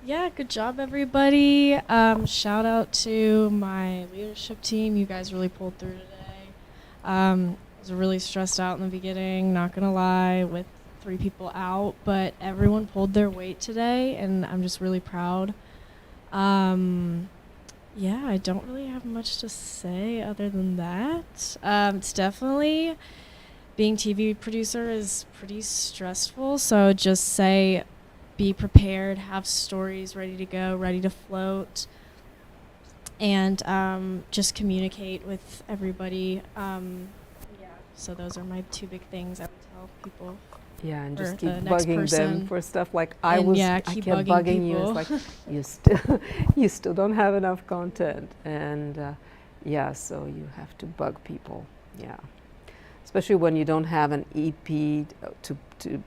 Yeah, good job, everybody. Shout out to my leadership team. You guys really pulled through today. I was really stressed out in the beginning, not gonna lie, with 3 people out, but everyone pulled their weight today, and I'm just really proud. Yeah, I don't really have much to say other than that. It's definitely, being TV producer is pretty stressful, so just say, be prepared, have stories ready to go, ready to float, and just communicate with everybody. So those are my 2 big things I would tell people. Yeah, and just keep bugging them for stuff like I kept bugging you. It's like you still don't have enough content, and yeah, so you have to bug people. Yeah, especially when you don't have an EP to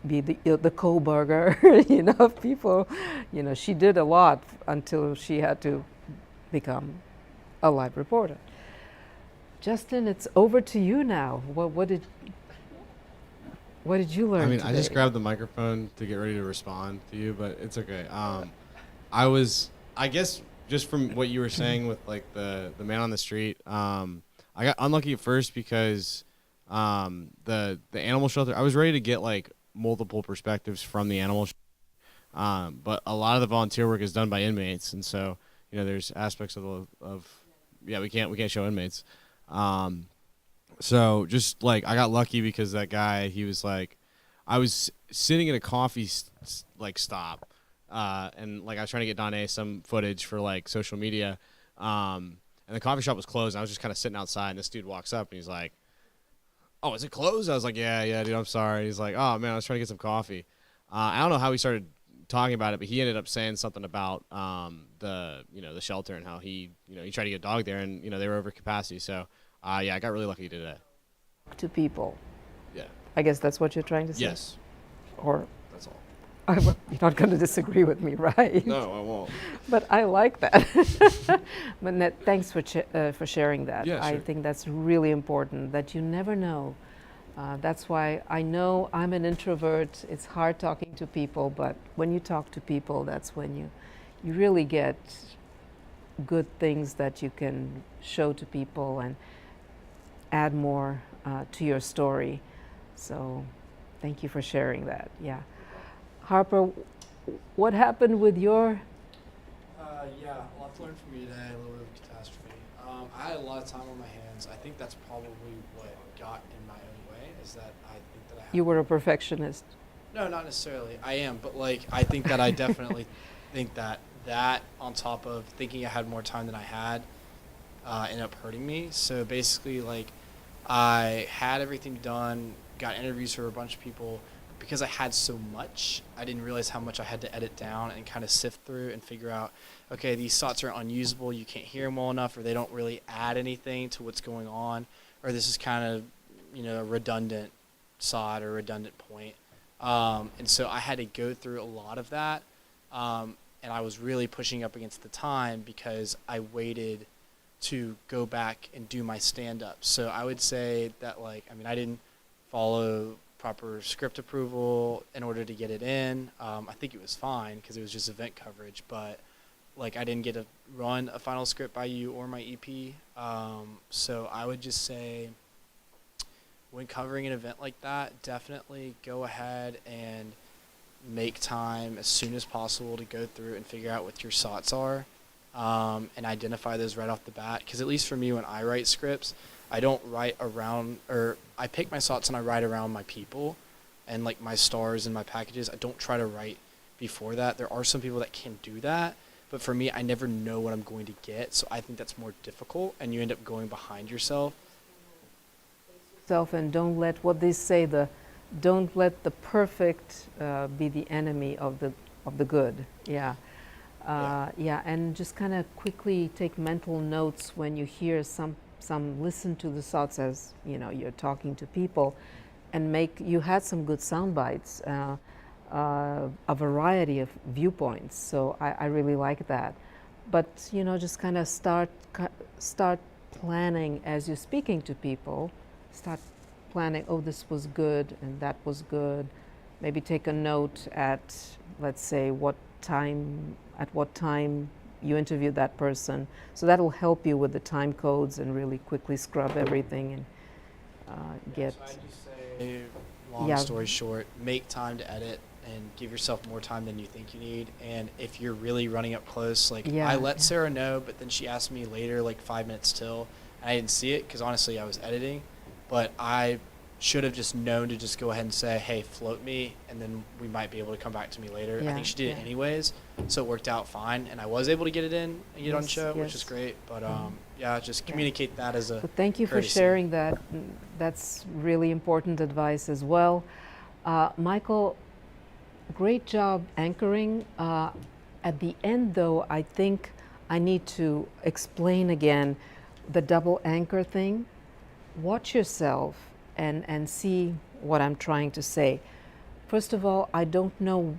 be the co-bugger. You know, people. You know, she did a lot until she had to become a live reporter. Justin, it's over to you now. What did you learn I mean, today? I just grabbed the microphone to get ready to respond to you, but it's okay. I guess just from what you were saying with like the man on the street, I got unlucky at first because the animal shelter, I was ready to get like multiple perspectives from the animal shelter, but a lot of the volunteer work is done by inmates, and so there's aspects of we can't show inmates. So just like I got lucky because that guy, he was like, I was sitting at a coffee stop, and like I was trying to get Donna some footage for like social media, and the coffee shop was closed. And I was just kind of sitting outside, and this dude walks up and he's like, "Oh, is it closed?" I was like, "Yeah, dude, I'm sorry." He's like, "Oh man, I was trying to get some coffee." I don't know how we started talking about it, but he ended up saying something about the shelter and how he tried to get a dog there, and they were over capacity. So I got really lucky today. To people. Yeah. I guess that's what you're trying to say. Yes. Or that's all. You're not going to disagree with me, right? No, I won't. But I like that. But Ned, thanks for sharing that. Yeah, I sure. think that's really important, that you never know. That's why I know I'm an introvert. It's hard talking to people, but when you talk to people, that's when you really get good things that you can show to people and add more to your story. So thank you for sharing that. Yeah. Harper, what happened with your... Yeah, a lot to learn from me today, a little bit of catastrophe. I had a lot of time on my hands. I think that's probably what got in my own way, is that I think that I had... You were a perfectionist. No, not necessarily. I am, but like I think that I definitely think that on top of thinking I had more time than I had ended up hurting me. So basically, like, I had everything done, got interviews for a bunch of people. Because I had so much, I didn't realize how much I had to edit down and kind of sift through and figure out, okay, these thoughts are unusable, you can't hear them well enough, or they don't really add anything to what's going on, or this is kind of, a redundant thought or redundant point. And so I had to go through a lot of that, and I was really pushing up against the time because I waited to go back and do my stand-up. So I would say that, I didn't follow proper script approval in order to get it in. I think it was fine because it was just event coverage, but I didn't get to run a final script by you or my EP. So I would just say when covering an event like that, definitely go ahead and make time as soon as possible to go through and figure out what your thoughts are, and identify those right off the bat. Because at least for me, when I write scripts, I don't write around, or I pick my thoughts and I write around my people and like my stars and my packages. I don't try to write before that. There are some people that can do that, but for me, I never know what I'm going to get. So I think that's more difficult, and you end up going behind yourself. And don't let what they say, don't let the perfect be the enemy of the good. Yeah. Yeah, and just kind of quickly take mental notes when you hear some listen to the thoughts as you're talking to people, and you had some good sound bites, a variety of viewpoints. So I really like that. But just kind of start planning as you're speaking to people. Start planning. Oh, this was good and that was good. Maybe take a note at, let's say, at what time you interviewed that person. So that'll help you with the time codes and really quickly scrub everything and get... So I just say, long story short, make time to edit and give yourself more time than you think you need. And if you're really running up close, I let Sarah know, but then she asked me later, 5 minutes till, and I didn't see it because honestly I was editing, but I should have just known to just go ahead and say, hey, float me, and then we might be able to come back to me later. I think she did it anyways, so it worked out fine, and I was able to get it in and get on the show, which is great. But just communicate that as a But thank you courtesy. for sharing that. That's really important advice as well. Michael, great job anchoring. At the end, though, I think I need to explain again the double anchor thing. Watch yourself and see what I'm trying to say. First of all, I don't know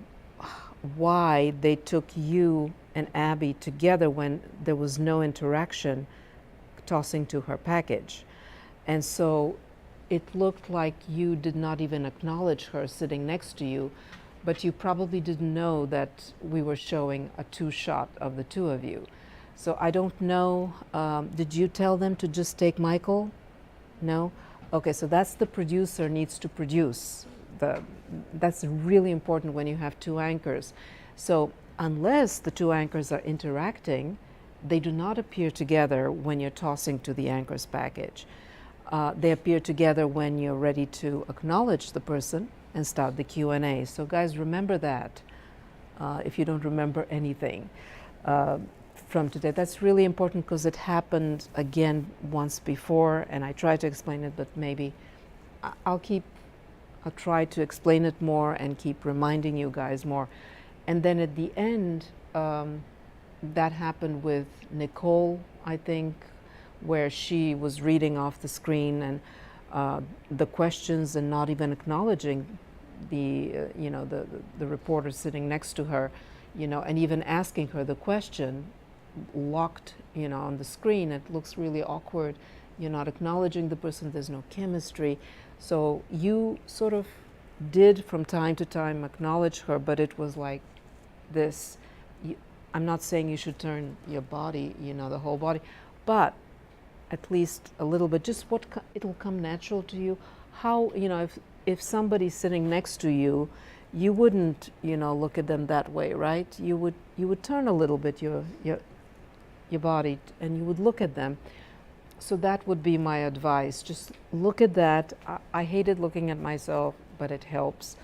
why they took you and Abby together when there was no interaction tossing to her package. And so it looked like you did not even acknowledge her sitting next to you, but you probably didn't know that we were showing a two-shot of the two of you. So I don't know, did you tell them to just take Michael? No? Okay, so that's the producer needs to produce. That's really important when you have two anchors. So unless the two anchors are interacting, they do not appear together when you're tossing to the anchors package. They appear together when you're ready to acknowledge the person and start the Q&A. So guys, remember that if you don't remember anything from today. That's really important because it happened again once before, and I tried to explain it, but maybe I'll try to explain it more and keep reminding you guys more. And then at the end, that happened with Nicole, I think, where she was reading off the screen and the questions and not even acknowledging the reporter sitting next to her, and even asking her the question locked, on the screen. It looks really awkward. You're not acknowledging the person. There's no chemistry. So you sort of did from time to time acknowledge her, but it was like this. I'm not saying you should turn your body, the whole body, but at least a little bit, just it'll come natural to you. How, if somebody's sitting next to you, you wouldn't, look at them that way, right? You would turn a little bit your body and you would look at them. So that would be my advice. Just look at that. I hated looking at myself, but it helps.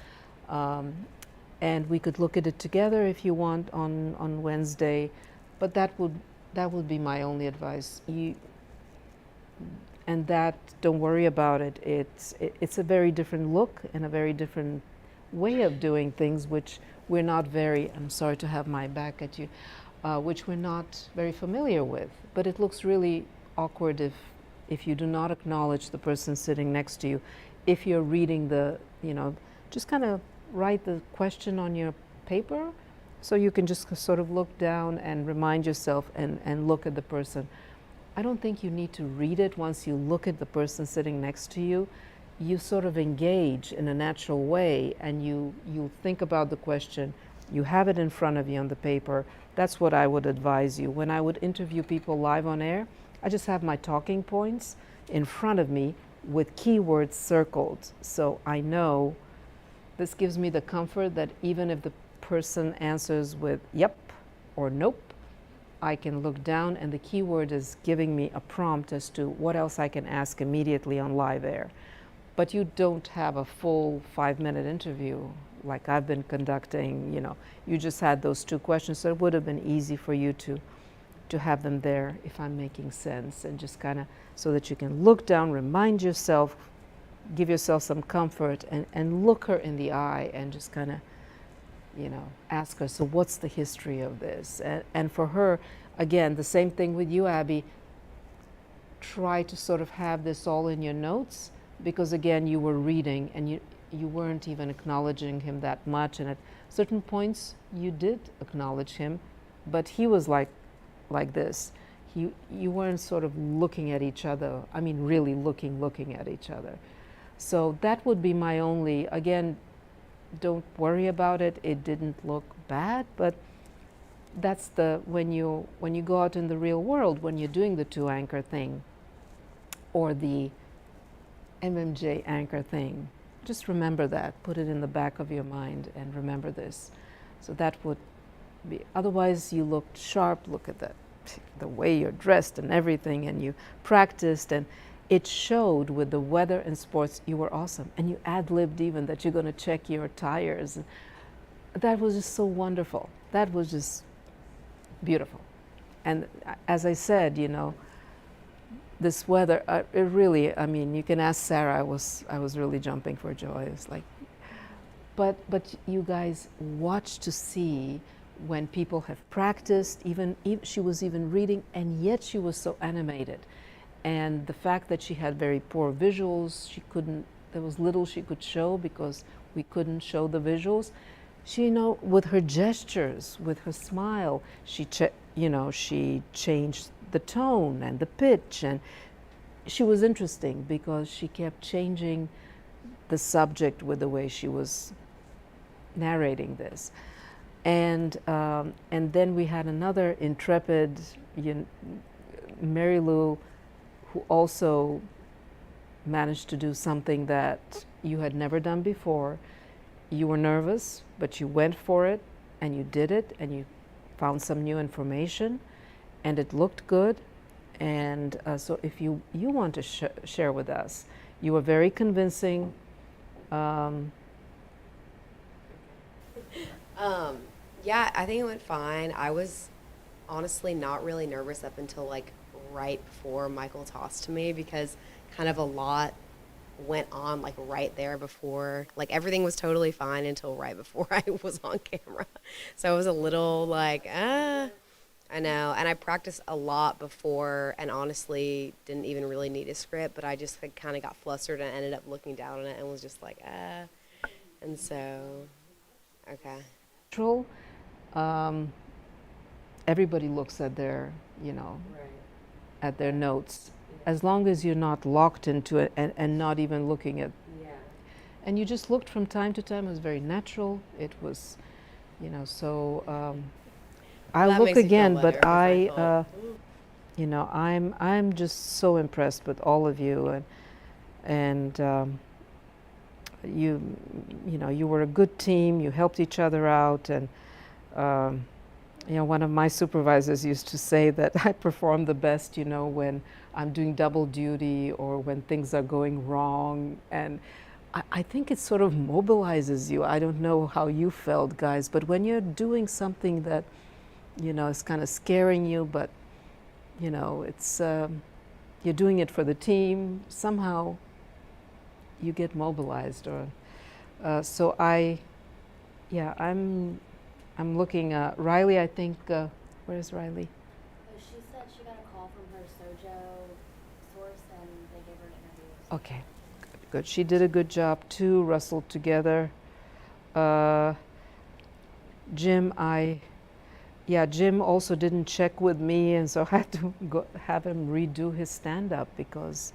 And we could look at it together if you want on Wednesday, but that would be my only advice. And that, don't worry about it. It's a very different look and a very different way of doing things, which we're not I'm sorry to have my back at you, which we're not very familiar with. But it looks really awkward if you do not acknowledge the person sitting next to you. If you're reading just kind of write the question on your paper so you can just sort of look down and remind yourself and look at the person. I don't think you need to read it. Once you look at the person sitting next to you, you sort of engage in a natural way and you think about the question. You have it in front of you on the paper. That's what I would advise you. When I would interview people live on air, I just have my talking points in front of me with keywords circled. So I know this gives me the comfort that even if the person answers with yep or nope, I can look down and the keyword is giving me a prompt as to what else I can ask immediately on live air. But you don't have a full 5-minute interview like I've been conducting, you just had those two questions, so it would have been easy for you to have them there, if I'm making sense, and just kind of so that you can look down, remind yourself, give yourself some comfort, and look her in the eye and just kind of, ask her, so what's the history of this? And for her, again, the same thing with you, Abby, try to sort of have this all in your notes, because again, you were reading and you weren't even acknowledging him that much, and at certain points you did acknowledge him, but he was like this. You weren't sort of looking at each other, I mean really looking at each other. So that would be my only, again, don't worry about it. It didn't look bad, but that's when you go out in the real world, when you're doing the two anchor thing or the MMJ anchor thing, just remember that. Put it in the back of your mind and remember this. So that would be, otherwise you looked sharp, look at the way you're dressed and everything, and you practiced, and it showed with the weather and sports. You were awesome, and you ad-libbed even that you're going to check your tires. That was just so wonderful. That was just beautiful. And as I said, this weather, it really, I mean, you can ask Sarah. I was really jumping for joy. It's like, but you guys watch to see when people have practiced. Even she was even reading, and yet she was so animated. And the fact that she had very poor visuals, there was little she could show because we couldn't show the visuals. She, with her gestures, with her smile, she changed the tone and the pitch, and she was interesting because she kept changing the subject with the way she was narrating this. And then we had another intrepid, Mary Lou, who also managed to do something that you had never done before. You were nervous, but you went for it, and you did it, and you found some new information, and it looked good. And so if you want to share with us, you were very convincing. Yeah, I think it went fine. I was honestly not really nervous up until like right before Michael tossed to me, because kind of a lot went on like right there before, like everything was totally fine until right before I was on camera. So I was a little like, I know. And I practiced a lot before and honestly didn't even really need a script, but I just kind of got flustered and ended up looking down on it and was just like, And so, okay. Everybody looks at their, at their notes, as long as you're not locked into it and not even looking at. And you just looked from time to time. It was very natural. It was, so I'll look again, but I'm just so impressed with all of you, and you were a good team. You helped each other out, and one of my supervisors used to say that I perform the best, when I'm doing double duty or when things are going wrong. And I think it sort of mobilizes you. I don't know how you felt, guys, but when you're doing something that, is kind of scaring you, but, it's, you're doing it for the team, somehow you get mobilized. Or so I'm looking. Riley, I think. Where's Riley? She said she got a call from her Sojo source and they gave her an interview. Okay, good. She did a good job too. Wrestled together. Jim, Jim also didn't check with me, and so I had to have him redo his stand-up because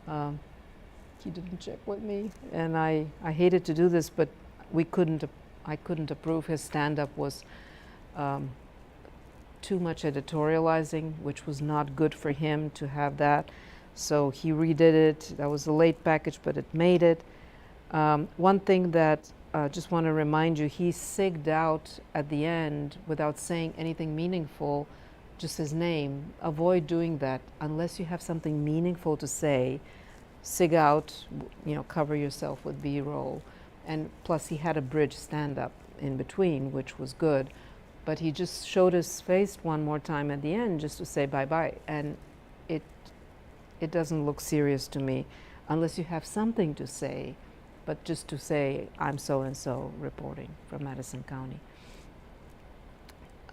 he didn't check with me, and I hated to do this, but I couldn't approve. His stand-up was too much editorializing, which was not good for him to have that. So he redid it. That was a late package, but it made it. One thing that I just want to remind you, he sigged out at the end without saying anything meaningful, just his name. Avoid doing that unless you have something meaningful to say. Sig out, cover yourself with B-roll. And plus he had a bridge stand-up in between, which was good. But he just showed his face one more time at the end just to say bye-bye. And it doesn't look serious to me unless you have something to say, but just to say, I'm so-and-so reporting from Madison County.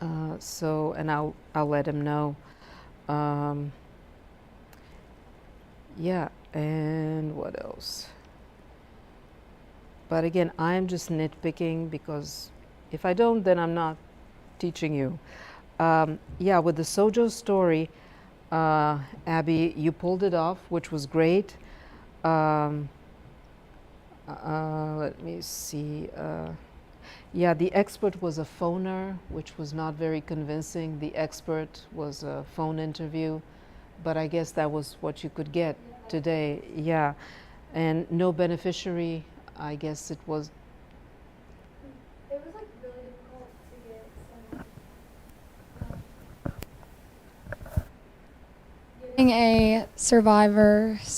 And I'll let him know. And what else? But again, I'm just nitpicking because if I don't, then I'm not teaching you. With the Sojo story, Abby, you pulled it off, which was great. Let me see. The expert was a phoner, which was not very convincing. The expert was a phone interview, but I guess that was what you could get today. Yeah, and no beneficiary. I guess it was. It was like really difficult to get some. Getting a survivor /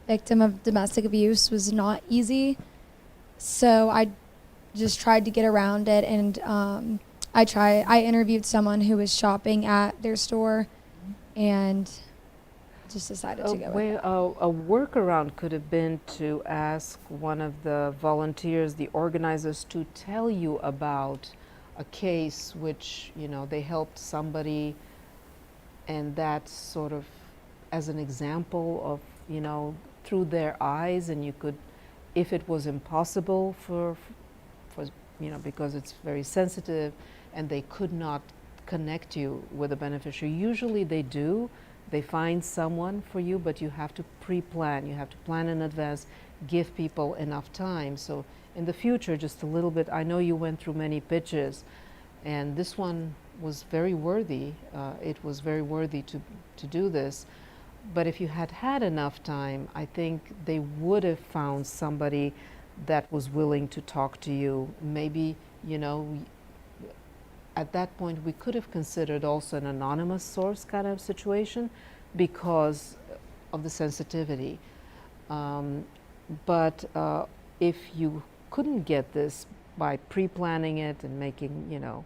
victim of domestic abuse was not easy, so I just tried to get around it, and I interviewed someone who was shopping at their store, and just decided to go with it. A workaround could have been to ask one of the volunteers, the organizers, to tell you about a case which, they helped somebody, and that sort of as an example of, through their eyes, and you could, if it was impossible for because it's very sensitive and they could not connect you with a beneficiary. Usually they do, they find someone for you, but you have to pre-plan. You have to plan in advance, give people enough time. So in the future, just a little bit, I know you went through many pitches, and this one was very worthy. It was very worthy to do this. But if you had had enough time, I think they would have found somebody that was willing to talk to you. Maybe, you know, at that point we could have considered also an anonymous source kind of situation because of the sensitivity. But if you couldn't get this by pre-planning it and making, you know,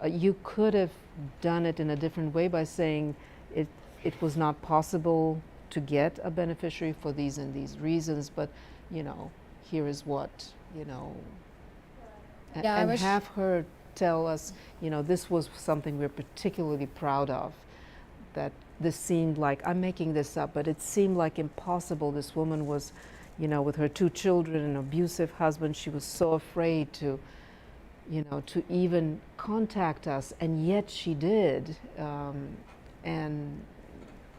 you could have done it in a different way by saying it was not possible to get a beneficiary for these and these reasons, but, you know, here is what, you know, Yeah, and have her tell us, you know, this was something we're particularly proud of, that this seemed like, I'm making this up, but it seemed like impossible. This woman was, you know, with her 2 children, an abusive husband, she was so afraid to, you know, to even contact us, and yet she did. And,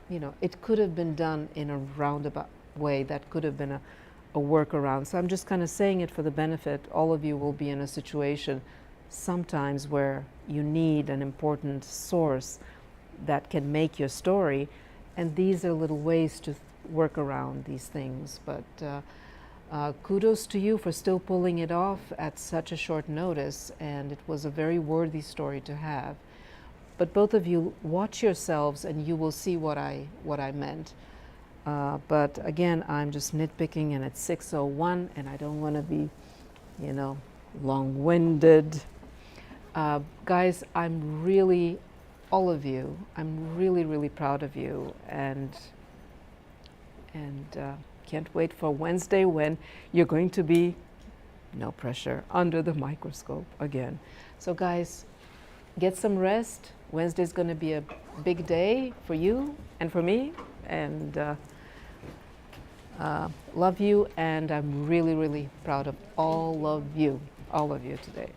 you know, it could have been done in a roundabout way. That could have been a workaround. So I'm just kind of saying it for the benefit. All of you will be in a situation sometimes where you need an important source that can make your story, and these are little ways to work around these things. But kudos to you for still pulling it off at such a short notice, and it was a very worthy story to have. But both of you, watch yourselves and you will see what I meant. But again, I'm just nitpicking, and it's 6:01 and I don't want to be, you know, long-winded. Guys, I'm really, all of you, I'm really, really proud of you, and can't wait for Wednesday when you're going to be, no pressure, under the microscope again. So guys, get some rest. Wednesday's going to be a big day for you and for me, and love you, and I'm really, really proud of all of you today.